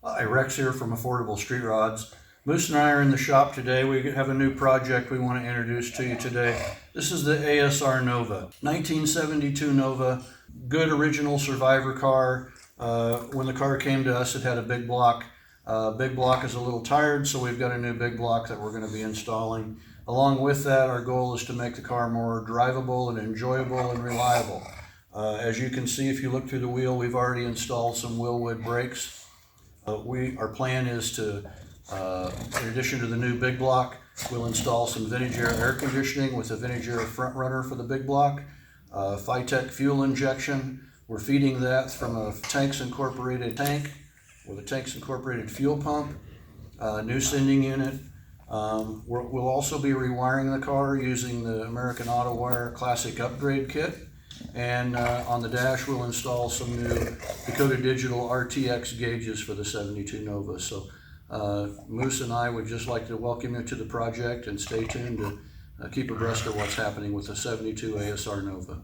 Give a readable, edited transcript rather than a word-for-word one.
Hi, Rex here from Affordable Street Rods. Moose and I are in the shop today. We have a new project we want to introduce to you today. This is the ASRNova, 1972 Nova, good original survivor car. When the car came to us, it had a big block. Big block is a little tired, so we've got a new big block that we're going to be installing. Along with that, our goal is to make the car more drivable and enjoyable and reliable. As you can see, if you look through the wheel, we've already installed some Wilwood brakes. Our plan is to, in addition to the new big block, we'll install some vintage air conditioning with a vintage air front runner for the big block, Fitech fuel injection. We're feeding that from a Tanks Incorporated tank with a Tanks Incorporated fuel pump, new sending unit. We'll also be rewiring the car using the American Autowire Classic Upgrade kit. And on the dash, we'll install some new Dakota Digital RTX gauges for the 72 Nova. So Moose and I would just like to welcome you to the project and stay tuned to keep abreast of what's happening with the 72 ASRNova.